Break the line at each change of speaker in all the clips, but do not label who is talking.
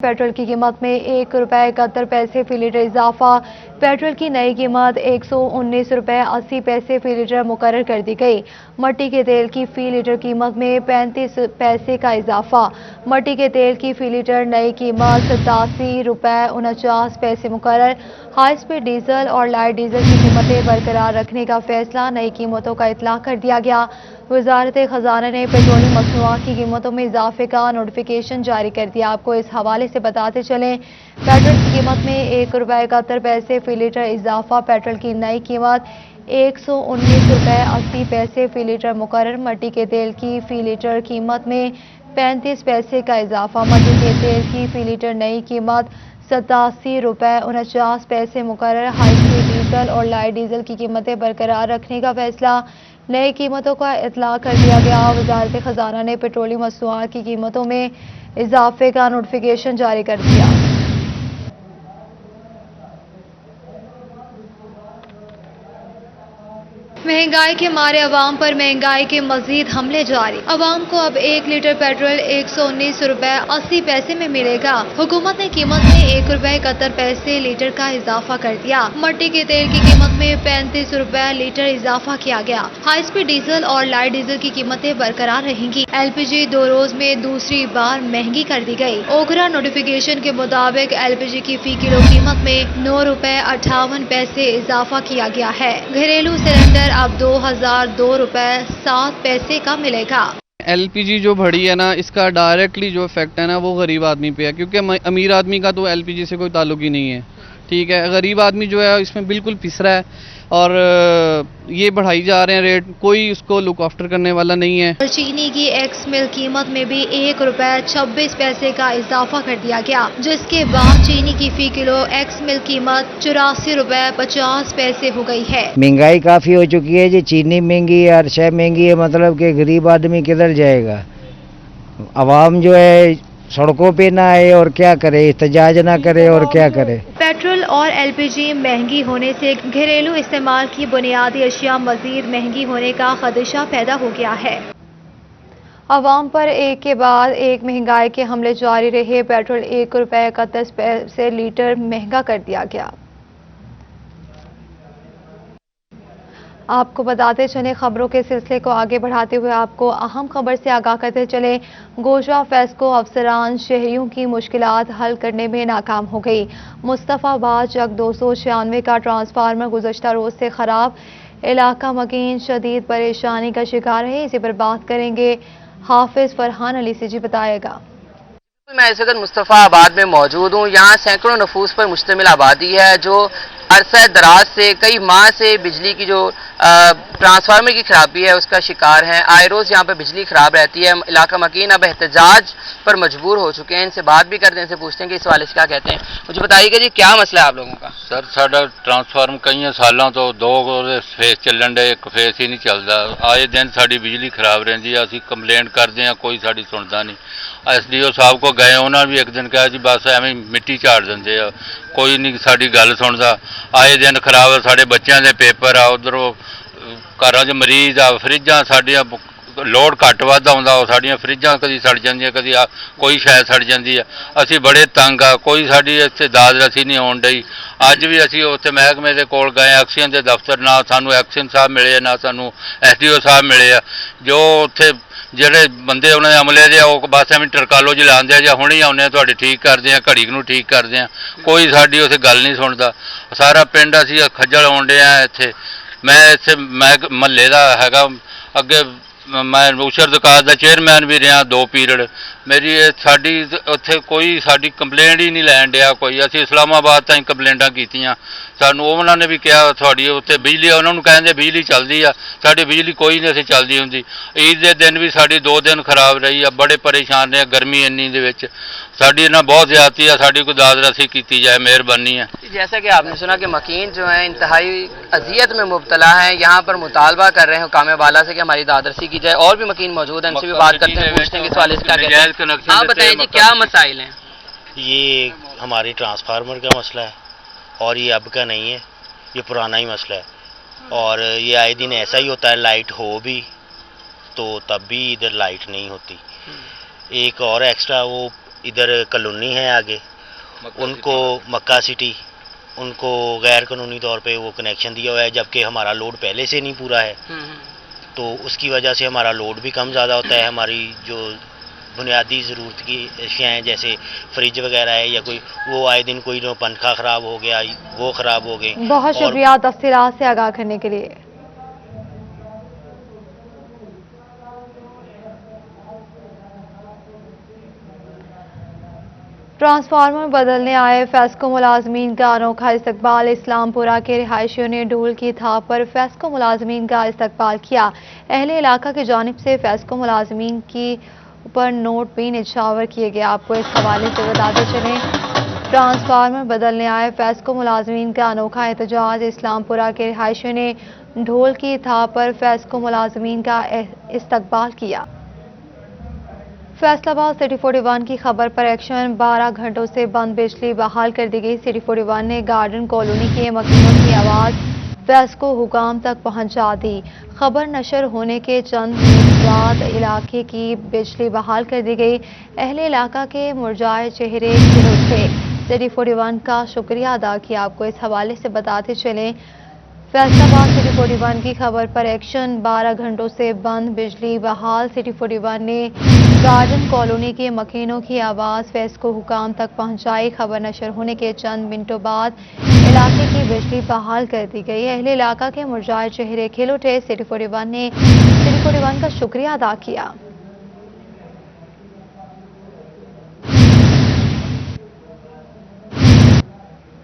Petrol की कीमत में ₹1.71 फी लीटर इजाफा। पेट्रोल की नई कीमत ₹119.80 फी लीटर मुकर्रर कर दी गई। मट्टी के तेल की फी लीटर कीमत में 35 पैसे का इजाफा। मट्टी के तेल की फी लीटर नई कीमत ₹87.49 मुकर्रर। हाई स्पीड डीजल और लाइट डीजल की कीमतें बरकरार रखने का फैसला। नई कीमतों का इतलाक कर दिया गया। वजारत खजाना ने पेट्रोलियम मसनूआत की कीमतों में इजाफे का नोटिफिकेशन जारी कर दिया। आपको इस हवाले से बताते चलें, पेट्रोल की कीमत में ₹1.71 फी लीटर इजाफा। पेट्रोल की नई कीमत ₹119.80 फी लीटर मुकर्रर। मट्टी के तेल की फी लीटर कीमत में 35 पैसे का इजाफा। मट्टी के तेल की फी लीटर नई कीमत ₹87.49 मुकर्रर। हाई स्पीड डीजल और लाइट डीजल की कीमतें बरकरार रखने का फैसला। नई कीमतों का इतलाक कर दिया गया। वजारत खजाना ने पेट्रोलियम मसनूआत की कीमतों में इजाफे का नोटिफिकेशन जारी कर दिया। महंगाई के मारे अवाम पर महंगाई के मजीद हमले जारी। अवाम को अब 1 लीटर पेट्रोल ₹119.80 में मिलेगा। हुकूमत ने कीमत में ₹1.71 लीटर का इजाफा कर दिया। मट्टी के तेल की कीमत में ₹35 लीटर इजाफा किया गया। हाई स्पीड डीजल और लाइट डीजल की कीमतें बरकरार रहेंगी। LPG 2 रोज में दूसरी बार महंगी कर दी गई। ओखरा नोटिफिकेशन के मुताबिक LPG की फी किलो कीमत में ₹9.58 इजाफा किया गया है। घरेलू सिलेंडर अब ₹2002.07 का मिलेगा।
LPG जो बढ़ी है ना, इसका डायरेक्टली जो इफेक्ट है ना वो गरीब आदमी पे है, क्योंकि अमीर आदमी का तो LPG से कोई ताल्लुक ही नहीं है। ठीक है, गरीब आदमी जो है इसमें बिल्कुल पिस रहा है और ये बढ़ाई जा रहे हैं रेट, कोई उसको लुक आफ्टर करने वाला नहीं है।
चीनी की एक्स मिल कीमत में भी ₹1.26 का इजाफा कर दिया गया, जिसके बाद चीनी की फी किलो एक्स मिल कीमत ₹84.50 हो गई है।
महंगाई काफी हो चुकी है जी, चीनी महंगी है, हर शय महंगी है, मतलब कि गरीब आदमी किधर जाएगा। आवाम जो है सड़कों पे ना आए और क्या करे, एहतजाज ना करे और क्या करे।
पेट्रोल और LPG महंगी होने से घरेलू इस्तेमाल की बुनियादी अशिया मजीद महंगी होने का खदशा पैदा हो गया है। अवाम पर एक के बाद एक महंगाई के हमले जारी रहे। पेट्रोल ₹1.31 लीटर महंगा कर दिया गया। आपको बताते चले, खबरों के सिलसिले को आगे बढ़ाते हुए आपको अहम खबर से आगाह करते चले। गोशा फेस्को अफसरान शहरियों की मुश्किलात हल करने में नाकाम हो गई। मुस्तफाबाद चक 296 का ट्रांसफार्मर गुज़श्ता रोज से खराब। इलाका मकीन शदीद परेशानी का शिकार है। इसी पर बात करेंगे हाफिज फरहान अली से। जी बताएगा।
मैं इस वक्त मुस्तफाबाद में मौजूद हूँ। यहाँ सैकड़ों नफूस पर मुश्तमिल आबादी है जो अरसा दराज से कई माह से बिजली की जो ट्रांसफार्मर की खराबी है उसका शिकार हैं। आए रोज़ यहाँ पर बिजली खराब रहती है। इलाका मकीन अब एहतजाज पर मजबूर हो चुके हैं। इनसे बात भी करते हैं, इनसे पूछते हैं कि इस वाले से क्या कहते हैं। मुझे बताइएगा जी, क्या मसला है आप लोगों का?
सर साडा ट्रांसफार्मर कई सालों तो 2 फेस चलन डे, एक फेस ही नहीं चलता। आए दिन साड़ी बिजली खराब रही है, असीं कंप्लेंट करते हैं, कोई साड़ी सुनता नहीं। SDO साहब को गए, उन्होंने भी एक दिन कहा जी बस एवं मिट्टी झाड़ देंगे, कोई नहीं साड़ी गल सुनता। आए दिन खराब है, साढ़े बच्चों के पेपर आ, उधरों घर च मरीज आ, फ्रिजां साडियां लोड घट वध आउंदा, साडियां फ्रिजां कदी सड़ जांदियां, कदी कोई शायद सड़ जाती है। असीं बड़े तंग आ, कोई साडी इत्थे दाद रसी नहीं आउण डई। अज भी असीं उत्थे महकमे दे कोल गए, एक्सीजन के दफ्तर, ना सानू एक्सीजन साहब मिले, ना सानू SDO साहब मिले। जो उत्थे ਜਿਹੜੇ ਬੰਦੇ ਉਹਨਾਂ ਦੇ ਅਮਲੇ ਦੇ ਉਹ ਬਸ ਐਵੇਂ ਟਰਕਾਲੋ ਚ ਲਾਉਂਦੇ ਆ ਜਾਂ ਹੁਣੇ ਹੀ ਆਉਂਦੇ ਆ, ਤੁਹਾਡੇ ਠੀਕ ਕਰਦੇ ਆ, ਘੜੀ ਨੂੰ ਠੀਕ ਕਰਦੇ ਆ, ਕੋਈ ਸਾਡੀ ਉੱਥੇ ਗੱਲ ਨਹੀਂ ਸੁਣਦਾ। ਸਾਰਾ ਪਿੰਡ ਅਸੀਂ ਖੱਜਲ ਆਉਂਦੇ ਆ ਇੱਥੇ। ਮੈਂ ਇੱਥੇ ਮਹੱਲੇ ਦਾ ਹੈਗਾ, ਅੱਗੇ मैं उशर दुकान का चेयरमैन भी रहा 2 पीरियड। मेरी साड़ी उत्थे कोई साड़ी कंप्लेंट ही नहीं लैन दिया कोई। असीं इस्लामाबाद ताईं कंप्लेंटां कीतियां, सानू उन्होंने भी कहा थोड़ी उत्थे बिजली, उन्होंने कहते बिजली चलती आ, साड़ी बिजली कोई नहीं असीं चलती हुंदी। ईद के दिन भी साड़ी 2 दिन खराब रही है, बड़े परेशान रहे। गर्मी इन्नी दे विच साड़ी ना बहुत ज्यादा है, साड़ी कोई दाद रसी की जाए, मेहरबानी है।
जैसा कि आपने सुना कि मकीन जो है इंतहाई अजियत में मुब्तला है, यहाँ पर मुतालबा कर रहे हैं हुकाम वाला से कि हमारी दादरसी की जाए। और भी मकीन मौजूद हैं, इनसे भी बात करते हैं, पूछते हैं कि सवाल क्या कहते हैं। आप बताइए जी, क्या मसाइल हैं?
ये हमारी ट्रांसफार्मर का मसला है और ये अब का नहीं है, ये पुराना ही मसला है। और ये आए दिन ऐसा ही होता है, लाइट हो भी तो तब भी इधर लाइट नहीं होती। एक और एक्स्ट्रा वो इधर कॉलोनी है आगे, उनको मक्का सिटी, उनको गैर कानूनी तौर पे वो कनेक्शन दिया हुआ है, जबकि हमारा लोड पहले से नहीं पूरा है। तो उसकी वजह से हमारा लोड भी कम ज़्यादा होता है। हमारी जो बुनियादी ज़रूरत की अशियाँ हैं जैसे फ्रिज वगैरह है या कोई, वो आए दिन कोई जो पंखा ख़राब हो गया, वो ख़राब हो गई।
बहुत शुक्रिया तफसीलात से आगाह करने के लिए। ट्रांसफार्मर बदलने आए फेस्को मुलाजमीन का अनोखा इस्तकबाल। इस्लामपुरा के रिहायशियों ने ढोल की थाप पर फेस्को मुलाजमीन का इस्तकबाल किया। अहले इलाका की जानिब से फेस्को मुलाजमीन की ऊपर नोट भी निछावर किए गए। आपको इस हवाले से बताते चलें, ट्रांसफार्मर बदलने आए फेस्को मुलाजमीन का अनोखा एहतजाज। इस्लामपुरा के रिहायशियों ने ढोल की थाप पर फेस्को मुलाजमीन का इस्तकबाल किया। फैसलाबाद सिटी 41 की खबर पर एक्शन। 12 घंटों से बंद बिजली बहाल कर दी गई। सिटी 41 ने गार्डन कॉलोनी के मकीनों की आवाज़ फेस्को हुकाम तक पहुंचा दी। खबर नशर होने के चंद मिनट बाद इलाके की बिजली बहाल कर दी गई। अहले इलाका के मुरझाए चेहरे खिल उठे, सिटी 41 का शुक्रिया अदा किया। आपको इस हवाले से बताते चलें, फैसलाबाद सिटी 41 की खबर पर एक्शन। 12 घंटों से बंद बिजली बहाल। सिटी 41 ने गार्डन कॉलोनी के मकीनों की आवाज़ फेस्को हुकाम तक पहुंचाई। खबर नशर होने के चंद मिनटों बाद इलाके की बिजली बहाल कर दी गई। अहले इलाका के मुरझाए चेहरे खिल उठे, सिटी 41 ने सिटी 41 का शुक्रिया अदा किया।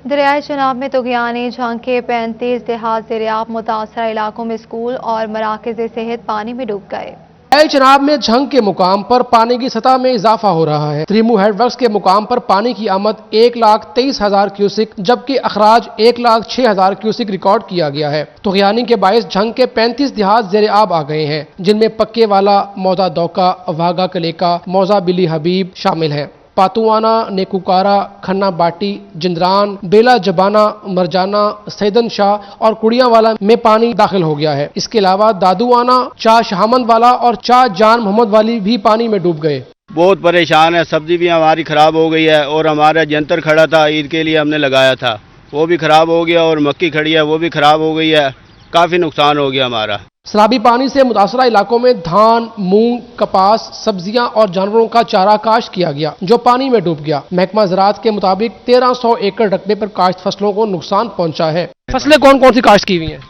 दरियाए चनाब में तुग़यानी जंग के 35 देहात ज़ेर-ए-आब। मुतासरा इलाकों में स्कूल और मराकज़ सेहत पानी में डूब गए।
दरियाए चनाब में झंग के मुकाम पर पानी की सतह में इजाफा हो रहा है। त्रिमू हेडवर्क्स के मुकाम पर पानी की आमद 1,23,000 क्यूसिक जबकि अखराज 1,06,000 क्यूसिक रिकॉर्ड किया गया है। तुग़यानी के बायस झंग के 35 देहात ज़ेर-ए-आब आ गए हैं, जिनमें पक्के वाला, मौजा दौका, वागा कलेका, मौजा बिली हबीब शामिल हैं। पातुआना, नेकुकारा, खन्ना बाटी, जिंदरान, बेला जबाना, मरजाना, सैदन शाह और कुड़ियावाला में पानी दाखिल हो गया है। इसके अलावा दादुआना, चाह शहामंद वाला और चाह जान मोहम्मद वाली भी पानी में डूब गए।
बहुत परेशान है, सब्जी भी हमारी खराब हो गई है और हमारा जंतर खड़ा था ईद के लिए हमने लगाया था, वो भी खराब हो गया और मक्की खड़ी है वो भी खराब हो गई है। काफी नुकसान हो गया हमारा।
सैलाबी पानी से मुतासरा इलाकों में धान, मूंग, कपास, सब्जियां और जानवरों का चारा काश्त किया गया, जो पानी में डूब गया। महकमा ज़राअत के मुताबिक 1300 एकड़ रकबे पर काश्त फसलों को नुकसान पहुंचा है। फसलें कौन कौन सी काश्त की हुई हैं?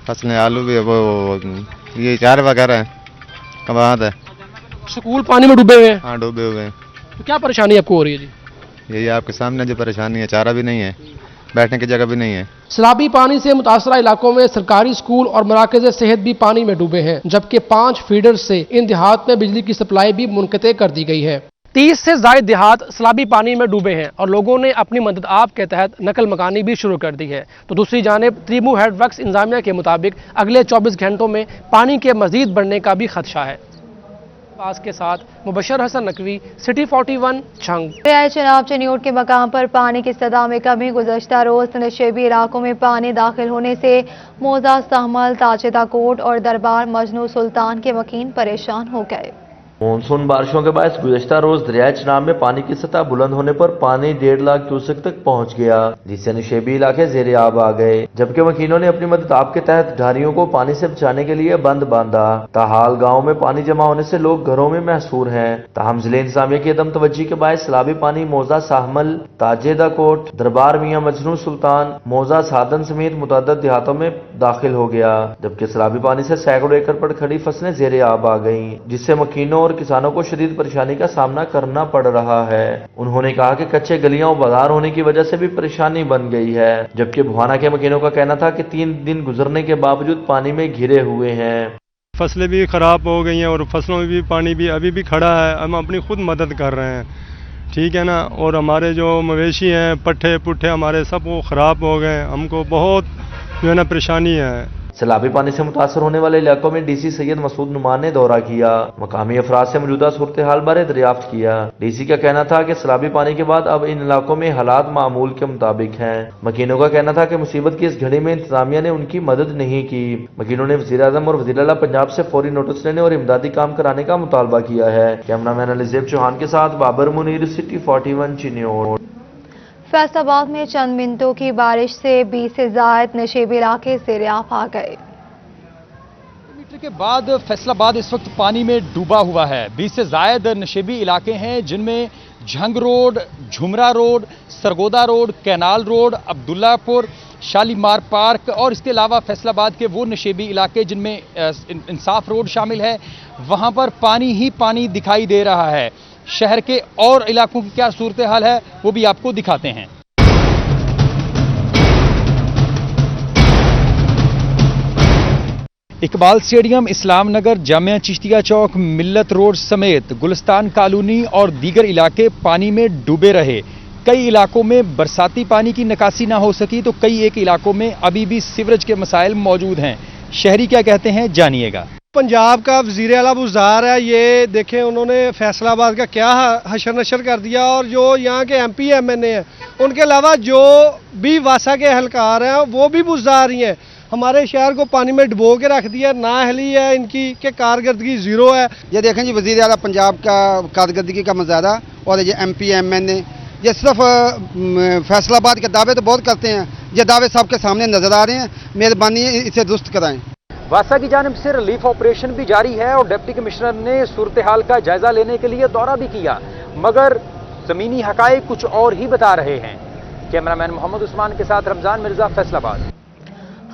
फसलें आलू भी, वो ये चार वगैरह है, कबाद है।
स्कूल पानी में डूबे हुए हैं?
हाँ डूबे हुए हैं।
तो क्या परेशानी आपको हो रही है जी?
यही आपके सामने जो परेशानी है, चारा भी नहीं है, बैठने की जगह भी नहीं है।
सैलाबी पानी से मुतासरा इलाकों में सरकारी स्कूल और मराकज़ सेहत भी पानी में डूबे हैं, जबकि 5 फीडर से इन देहात में बिजली की सप्लाई भी मुनक़ते कर दी गई है। 30 से ज़ायद देहात सैलाबी पानी में डूबे हैं और लोगों ने अपनी मदद आप के तहत नकल मकानी भी शुरू कर दी है। तो दूसरी जानिब त्रिमू हेडवर्क्स इंतजामिया के मुताबिक अगले 24 घंटों में पानी के मजीद बढ़ने का भी खदशा है। पास के साथ मुबशर हसन नकवी, सिटी 41 झंग।
दरियाए चनाब चनियोट के मकाम पर पानी की सतह में कमी। गुज़श्ता रोज नशेबी इलाकों में पानी दाखिल होने से मौजा सहमल, ताजेदा कोट और दरबार मजनू सुल्तान के मकीन परेशान हो गए।
मानसून बारिशों के बाद गुज़श्ता रोज दरियाए चनाब में पानी की सतह बुलंद होने पर पानी 1.5 लाख क्यूसेक तक पहुंच गया, जिससे नशेबी इलाके ज़ेर-ए-आब आ गए। जबकि मकीनों ने अपनी मदद आप के तहत ढारियों को पानी से बचाने के लिए बंद बांधा। ताहाल गाँव में पानी जमा होने से लोग घरों में महसूर हैं। ताहम जिले इंतजामिया की अदम तवज्जी के बाद सैलाबी पानी मौजा साहमल, ताजेदा कोट, दरबार मियाँ मजनू सुल्तान, मौजा सादन समेत मुतअद्दिद देहातों में दाखिल हो गया। जबकि सैलाबी पानी से सैकड़ों एकड़ पर खड़ी फसलें ज़ेर-ए-आब आ गईं, जिससे मकीनों और किसानों को शदीद परेशानी का सामना करना पड़ रहा है। उन्होंने कहा कि कच्चे गलियां और बाजार होने की वजह से भी परेशानी बन गई है। जबकि भुआना के मकीनों का कहना था कि 3 दिन गुजरने के बावजूद पानी में घिरे हुए हैं।
फसलें भी खराब हो गई हैं और फसलों में भी पानी भी अभी भी खड़ा है। हम अपनी खुद मदद कर रहे हैं, ठीक है ना। और हमारे जो मवेशी हैं, पट्ठे पुट्ठे हमारे सब वो ख़राब हो गए। हमको बहुत जो है ना परेशानी है।
सैलाबी पानी से मुतासर होने वाले इलाकों में डीसी सैयद मसूद नुमान ने दौरा किया, मकामी अफराद से मौजूदा सूरत हाल बारे दरियाफ्त किया। डीसी का कहना था कि सैलाबी पानी के बाद अब इन इलाकों में हालात मामूल के मुताबिक हैं। मकीनों का कहना था कि मुसीबत की इस घड़ी में इंतजामिया ने उनकी मदद नहीं की। मकीनों ने वज़ीर आज़म और वज़ीर आला पंजाब से फौरी नोटिस लेने और इमदादी काम कराने का मुतालबा किया है। कैमरामैन अलीज़ेब चौहान के साथ बाबर मुनीर, सिटी 41 चिन्योट।
फैसलाबाद में चंद मिनटों की बारिश से 20 से ज्यादा नशेबी इलाके ज़ेर-ए-आब आ गए।
मीटर के बाद फैसलाबाद इस वक्त पानी में डूबा हुआ है। 20 से ज्यादा नशेबी इलाके हैं जिनमें Jhang road, Jhumra road, Sargodha road, canal road, Abdullapur, Shalimar park और इसके अलावा फैसलाबाद के वो नशेबी इलाके जिनमें इंसाफ रोड शामिल है, वहां पर पानी ही पानी दिखाई दे रहा है। शहर के और इलाकों की क्या सूरत हाल है वो भी आपको दिखाते हैं। इकबाल स्टेडियम, इस्लाम नगर, जामिया चिश्तिया चौक, मिल्लत रोड समेत गुलिस्तान कॉलोनी और दीगर इलाके पानी में डूबे रहे। कई इलाकों में बरसाती पानी की निकासी ना हो सकी तो कई एक इलाकों में अभी भी सीवरेज के मसाइल मौजूद हैं। शहरी क्या कहते हैं, जानिएगा।
पंजाब का वज़ीर आला बुज़दार है, ये देखें उन्होंने फैसलाबाद का क्या हशर नशर कर दिया। और जो यहाँ के MP MNA हैं, उनके अलावा जो भी वासा के अहलकार हैं वो भी बुज़दार ही हैं। हमारे शहर को पानी में डुबो के रख दिया, नाअहली है इनकी कि कारकर्दगी ज़ीरो है।
ये देखें जी, वज़ीर आला पंजाब का कारकर्दगी का मुजाहरा और ये MP MNA ये सिर्फ फैसलाबाद के दावे तो बहुत करते हैं, ये दावे सबके सामने नज़र आ रहे हैं। मेहरबानी इसे दुरुस्त कराएं।
वासा की जानिब से रिलीफ ऑपरेशन भी जारी है और डिप्टी कमिश्नर ने सूरत हाल का जायजा लेने के लिए दौरा भी किया, मगर जमीनी हकायक कुछ और ही बता रहे हैं। कैमरामैन मोहम्मद उस्मान के साथ रमजान मिर्जा, फैसलाबाद।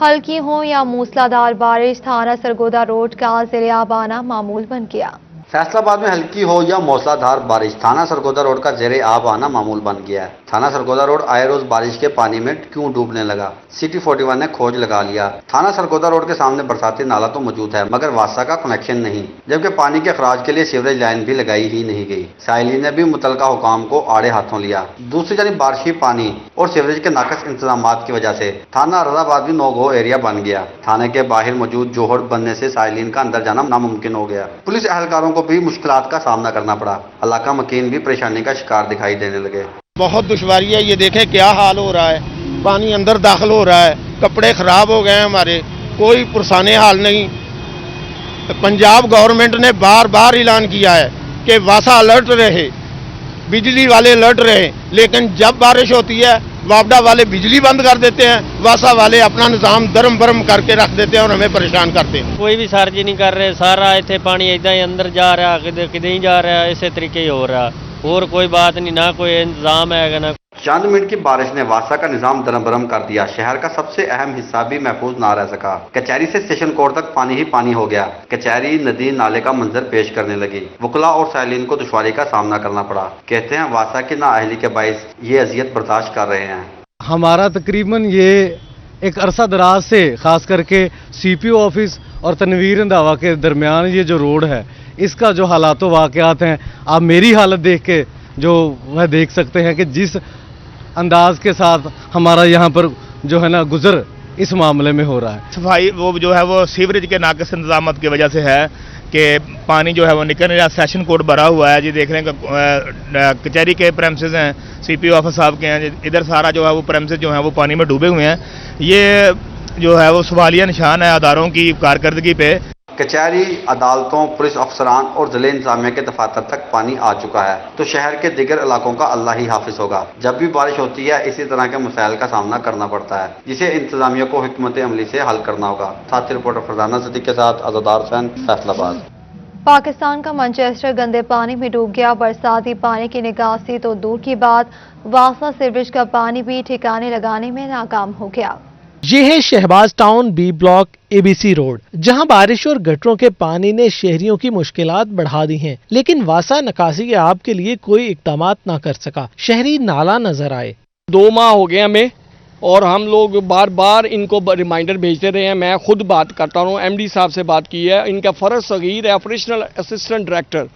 हल्की हो या मूसलाधार बारिश, थाना सरगोदा रोड का ज़ेर-ए-आब आना मामूल बन गया।
फैसलाबाद में हल्की हो या मौसलाधार बारिश, थाना सरगोदा रोड का ज़ेर-ए-आब आना मामूल बन गया है। थाना सरगोदा रोड आए रोज बारिश के पानी में क्यों डूबने लगा, सिटी 41 ने खोज लगा लिया। थाना सरगोदा रोड के सामने बरसाती नाला तो मौजूद है मगर वासा का कनेक्शन नहीं, जबकि पानी के अखराज के लिए सीवरेज लाइन भी लगाई ही नहीं गई। साइलिन ने भी मुतलका हुकाम को आड़े हाथों लिया। दूसरी जानिब बारिशी पानी और सीवरेज के नाकस इंतजाम की वजह से थाना अरदाबाद भी नो गो एरिया बन गया। थाने के बाहर मौजूद जोहड़ बनने से साइलिन का अंदर जाना नामुमकिन हो गया। पुलिस एहलकारों को भी मुश्किलात का सामना करना पड़ा। इलाका मकीन भी परेशानी का शिकार दिखाई देने लगे।
बहुत दुश्वारी है, ये देखें क्या हाल हो रहा है, पानी अंदर दाखिल हो रहा है, कपड़े खराब हो गए हैं हमारे, कोई पुरसाने हाल नहीं। पंजाब गवर्नमेंट ने बार बार ऐलान किया है कि वासा अलर्ट रहे, बिजली वाले अलर्ट रहे, लेकिन जब बारिश होती है वापडा वाले बिजली बंद कर देते हैं, वासा वाले अपना निज़ाम दरम बरम करके रख देते हैं और हमें परेशान करते हैं।
कोई भी सार्जी नहीं कर रहे, सारा इतने पानी इदा ही अंदर जा रहा, किधर ही जा रहा है, इसी तरीके ही हो रहा, और कोई बात नहीं, ना कोई इंतजाम है ना।
चंद मिनट की बारिश ने वासा का निजाम दरम बरम कर दिया। शहर का सबसे अहम हिस्सा भी महफूज ना रह सका। कचहरी से स्टेशन कोर्ट तक पानी ही पानी हो गया। कचहरी नदी नाले का मंजर पेश करने लगी। वकला और साइलिन को दुश्वारी का सामना करना पड़ा। कहते हैं वासा की नाअहली के बाइस ये अजियत बर्दाश्त कर रहे हैं।
हमारा तकरीबन ये एक अरसा दराज से खास करके CPO ऑफिस और तनवीर रंधावा के दरमियान ये जो रोड है, इसका जो हालात वाक़यात हैं, आप मेरी हालत देख के जो वह देख सकते हैं कि जिस अंदाज के साथ हमारा यहाँ पर जो है ना गुजर इस मामले में हो रहा है।
सफाई वो जो है वो सीवरेज के नाकस इंतजाम की वजह से है कि पानी जो है वो निकल नहीं रहा। सेशन कोर्ट भरा हुआ है जी, देख रहे हैं कचहरी के प्रेमिसेस हैं, CPO ऑफिस साहब के हैं, इधर सारा जो है वो प्रेमिसेस जो है वो पानी में डूबे हुए हैं। ये जो है वो सवालिया निशान है अदारों की कारकर्दगी पे।
कचहरी, अदालतों, पुलिस अफसरान और जिले इंतजामिया के दफातर तक पानी आ चुका है, तो शहर के दिगर इलाकों का अल्लाह ही हाफिज होगा। जब भी बारिश होती है इसी तरह के मसाइल का सामना करना पड़ता है, जिसे इंतजामिया को हिकमत अमली से हल करना होगा। साथी रिपोर्टर फरजाना सिद्दीक के साथ आज़ादार हुसैन, फैसलाबाद।
पाकिस्तान का मैनचेस्टर गंदे पानी में डूब गया। बरसाती पानी की निकासी तो दूर की बात, वासा सीवरेज का पानी भी ठिकाने लगाने में नाकाम हो गया।
ये है Shahbaz town B block ABC road, जहां बारिश और गटरों के पानी ने शहरियों की मुश्किलात बढ़ा दी हैं, लेकिन वासा निकासी के आप के लिए कोई इक़दामात ना कर सका। शहरी नाला नजर आए।
2 माह हो गए हमें और हम लोग बार बार इनको रिमाइंडर भेजते रहे हैं। मैं खुद बात करता हूँ, MD साहब से बात की है, इनका फरज सगीर है ऑपरेशनल असिस्टेंट डायरेक्टर,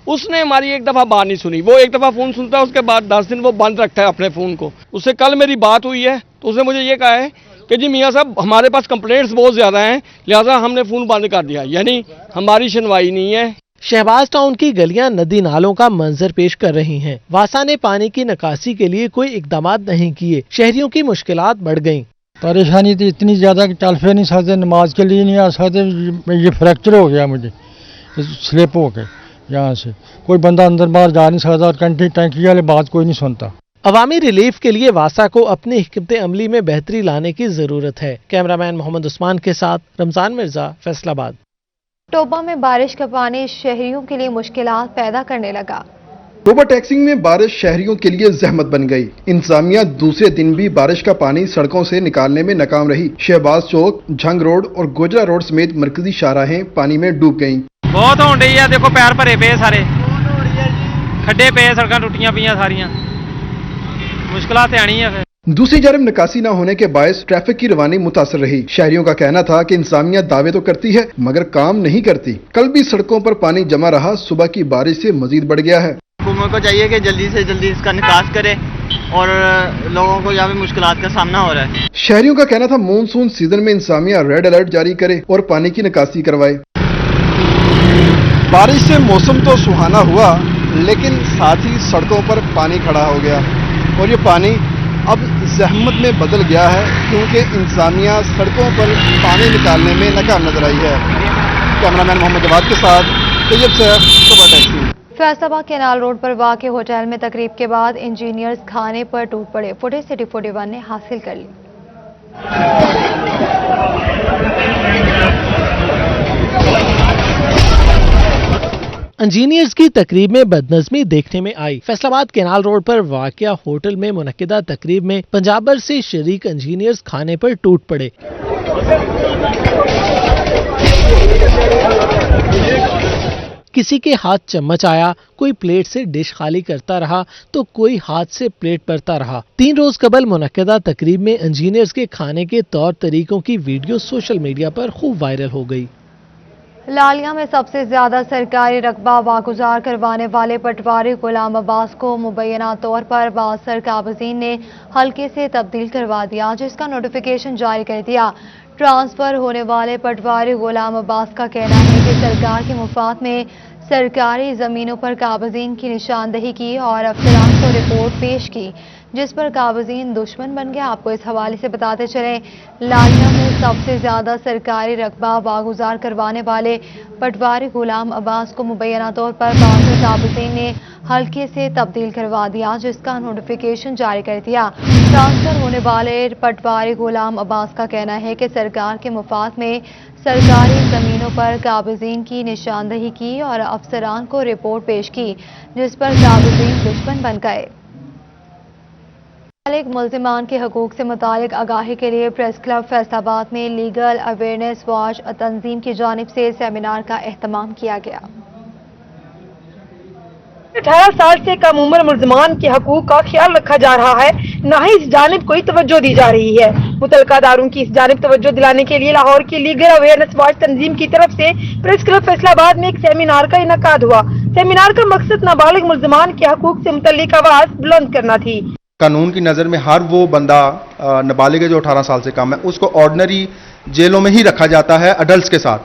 उसने हमारी एक दफ़ा बात नहीं सुनी। वो एक दफ़ा फ़ोन सुनता है, उसके बाद 10 दिन वो बंद रखता है अपने फ़ोन को। उससे कल मेरी बात हुई है तो उसने मुझे ये कहा है کہ جی میاں صاحب ہمارے پاس کمپلینٹس بہت زیادہ ہیں لہٰذا ہم نے فون بند کر دیا، یعنی ہماری سنوائی نہیں ہے۔
شہباز ٹاؤن کی گلیاں ندی نالوں کا منظر پیش کر رہی ہیں۔ واسا نے پانی کی نکاسی کے لیے کوئی اقدامات نہیں کیے، شہریوں کی مشکلات بڑھ گئیں۔
پریشانی تو اتنی زیادہ کہ چل پھر نہیں سکتے، نماز کے لیے نہیں آ سکتے، یہ فریکچر ہو گیا مجھے سلپ ہو کے یہاں سے، کوئی بندہ اندر باہر جا نہیں سکتا اور ٹینکی والے بات کوئی نہیں سنتا۔
عوامی ریلیف کے لیے واسا کو اپنی حکمت عملی میں بہتری لانے کی ضرورت ہے۔ کیمرامین محمد عثمان کے ساتھ رمضان مرزا، فیصل آباد۔
ٹوبا میں بارش کا پانی شہریوں کے لیے مشکلات پیدا کرنے لگا۔
ٹوبا ٹیکسنگ میں بارش شہریوں کے لیے زحمت بن گئی۔ انتظامیہ دوسرے دن بھی بارش کا پانی سڑکوں سے نکالنے میں ناکام رہی۔ شہباز چوک، جھنگ روڈ اور گوجرا روڈ سمیت مرکزی شاہراہیں پانی میں ڈوب گئیں۔
بہت ہون رہی ہے، دیکھو پیر بھرے پے سارے، کھڈے پے، سڑکاں ٹوٹیاں پیاں ساریاں، مشکلات آنی ہے پھر۔
دوسری جانب نکاسی نہ ہونے کے باعث ٹریفک کی روانی متاثر رہی۔ شہریوں کا کہنا تھا کہ انتظامیہ دعوے تو کرتی ہے مگر کام نہیں کرتی۔ کل بھی سڑکوں پر پانی جمع رہا، صبح کی بارش سے مزید بڑھ گیا ہے۔
حکومت کو چاہیے کہ جلدی سے جلدی اس کا نکاس کرے اور لوگوں کو یہاں پہ مشکلات کا سامنا ہو رہا ہے۔
شہریوں کا کہنا تھا مونسون سیزن میں انتظامیہ ریڈ الرٹ جاری کرے اور پانی کی نکاسی کروائے۔ بارش سے موسم تو سہانا ہوا لیکن ساتھ ہی سڑکوں پر پانی کھڑا ہو گیا اور یہ پانی اب زحمت میں بدل گیا ہے کیونکہ انتظامیہ سڑکوں پر پانی نکالنے میں ناکام نظر آئی ہے۔ کیمرامین محمد جواد کے ساتھ طیب سیف، ٹوبا ٹیکسی۔
فیصل آباد کینال روڈ پر واقع ہوٹل میں تقریب کے بعد انجینئرز کھانے پر ٹوٹ پڑے، فوٹیج سٹی 41 نے حاصل کر لی۔
انجینئرز کی تقریب میں بدنظمی دیکھنے میں آئی۔ فیصل آباد کینال روڈ پر واقع ہوٹل میں منعقدہ تقریب میں پنجابر سے شریک انجینئرز کھانے پر ٹوٹ پڑے۔ کسی کے ہاتھ چمچ آیا، کوئی پلیٹ سے ڈش خالی کرتا رہا تو کوئی ہاتھ سے پلیٹ بھرتا رہا۔ 3 روز قبل منعقدہ تقریب میں انجینئرز کے کھانے کے طور طریقوں کی ویڈیو سوشل میڈیا پر خوب وائرل ہو گئی۔
لالیاں میں سب سے زیادہ سرکاری رقبہ واگزار کروانے والے پٹواری غلام عباس کو مبینہ طور پر بعض سرقابضین نے حلقے سے تبدیل کروا دیا، جس کا نوٹیفیکیشن جاری کر دیا۔ ٹرانسفر ہونے والے پٹواری غلام عباس کا کہنا ہے کہ سرکار کے مفاد میں سرکاری زمینوں پر قابضین کی نشاندہی کی اور افسران کو رپورٹ پیش کی، جس پر قابضین دشمن بن گیا۔ آپ کو اس حوالے سے بتاتے چلیں، لالیاں میں سب سے زیادہ سرکاری رقبہ واگزار کروانے والے پٹواری غلام عباس کو مبینہ طور پر بعض قابضین نے حلقے سے تبدیل کروا دیا، جس کا نوٹیفیکیشن جاری کر دیا۔ ٹرانسفر ہونے والے پٹواری غلام عباس کا کہنا ہے کہ سرکار کے مفاد میں سرکاری زمینوں پر قابضین کی نشاندہی کی اور افسران کو رپورٹ پیش کی، جس پر قابضین دشمن بن گئے۔ ملزمان کے حقوق سے متعلق آگاہی کے لیے پریس کلب فیصل آباد میں لیگل اویئرنیس واچ تنظیم کی جانب سے سیمینار کا اہتمام کیا گیا۔
18 سال سے کم عمر ملزمان کے حقوق کا خیال رکھا جا رہا ہے، نہ ہی اس جانب کوئی توجہ دی جا رہی ہے۔ متعلقہ اداروں کی اس جانب توجہ دلانے کے لیے لاہور کی لیگل اویئرنیس واچ تنظیم کی طرف سے پریس کلب فیصل آباد میں ایک سیمینار کا انعقاد ہوا۔ سیمینار کا مقصد نابالغ ملزمان کے حقوق سے متعلق آواز بلند کرنا تھی۔
قانون کی نظر میں ہر وہ بندہ نابالغ ہے جو 18 سال سے کم ہے، اس کو آرڈنری جیلوں میں ہی رکھا جاتا ہے اڈلٹس کے ساتھ،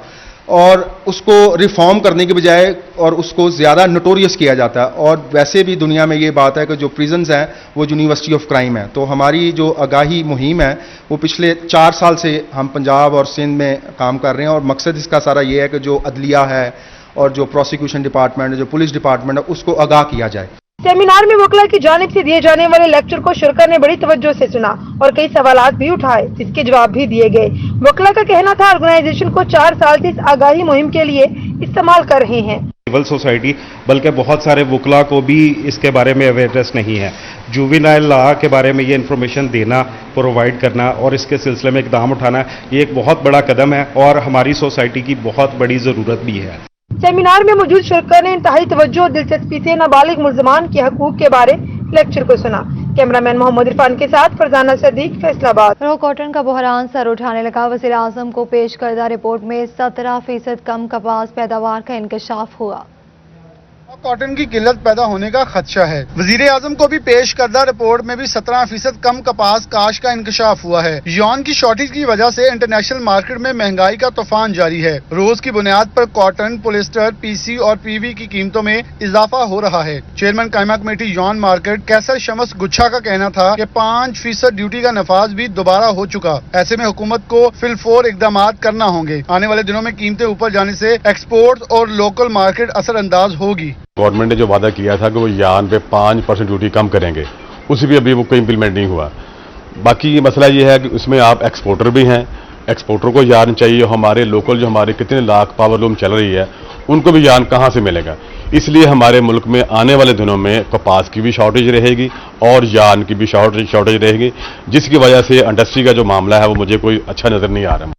اور اس کو ریفارم کرنے کے بجائے اور اس کو زیادہ نوٹوریس کیا جاتا ہے۔ اور ویسے بھی دنیا میں یہ بات ہے کہ جو پریزنز ہیں وہ یونیورسٹی آف کرائم ہے۔ تو ہماری جو آگاہی مہم ہے وہ پچھلے 4 سال سے ہم پنجاب اور سندھ میں کام کر رہے ہیں، اور مقصد اس کا سارا یہ ہے کہ جو عدلیہ ہے اور جو پروسیکیوشن ڈپارٹمنٹ ہے، جو پولیس ڈپارٹمنٹ ہے، اس کو آگاہ کیا جائے۔
سیمینار میں وکلا کی جانب سے دیے جانے والے لیکچر کو شرکا نے بڑی توجہ سے سنا اور کئی سوالات بھی اٹھائے، جس کے جواب بھی دیے گئے۔ وکلا کا کہنا تھا آرگنائزیشن کو 4 سال سے اس آگاہی مہم کے لیے استعمال کر رہے ہیں۔
سول سوسائٹی بلکہ بہت سارے وکلا کو بھی اس کے بارے میں اویئرنیس نہیں ہے۔ جووینائل لا کے بارے میں یہ انفارمیشن دینا، پرووائڈ کرنا اور اس کے سلسلے میں اقدام اٹھانا، یہ ایک بہت بڑا قدم ہے اور ہماری سوسائٹی کی بہت بڑی ضرورت بھی ہے۔
سیمینار میں موجود شرکا نے انتہائی توجہ اور دلچسپی سے نابالغ ملزمان کے حقوق کے بارے لیکچر کو سنا۔ کیمرامین محمد عرفان کے ساتھ فرزانہ صدیق، فیصل آباد۔
رو کاٹن کا بحران سر اٹھانے لگا۔ وزیر اعظم کو پیش کردہ رپورٹ میں 17% کم کپاس پیداوار کا انکشاف ہوا۔
कॉटन की किल्लत पैदा होने का खदशा है। वजीर आजम को भी पेश करदा रिपोर्ट में भी 17% कम कपास काश का इंकशाफ हुआ है। यॉन की शॉर्टेज की वजह से इंटरनेशनल मार्केट में महंगाई का तूफान जारी है। रोज की बुनियाद पर कॉटन, पॉलिस्टर, पीसी और पीवी की कीमतों में इजाफा हो रहा है। चेयरमैन कायमा कमेटी यॉन मार्केट कैसर शमस गुच्छा का कहना था कि 5% ड्यूटी का नफाज भी दोबारा हो चुका। ऐसे में हुकूमत को फिलफोर इकदाम करना होंगे। आने वाले दिनों में कीमतें ऊपर जाने से एक्सपोर्ट और लोकल मार्केट असरअंदाज होगी।
गवर्नमेंट ने जो वादा किया था कि वो यान पे 5% ड्यूटी कम करेंगे, उसी भी अभी वो कोई इम्प्लीमेंट नहीं हुआ। बाकी ये मसला ये है कि उसमें आप एक्सपोर्टर भी हैं, एक्सपोर्टर को यान चाहिए। हमारे लोकल जो हमारे कितने लाख पावर लूम चल रही है उनको भी यान कहाँ से मिलेगा। इसलिए हमारे मुल्क में आने वाले दिनों में कपास की भी शॉर्टेज रहेगी और यान की भी शॉर्टेज रहेगी, जिसकी वजह से इंडस्ट्री का जो मामला है वो मुझे कोई अच्छा नज़र नहीं आ रहा।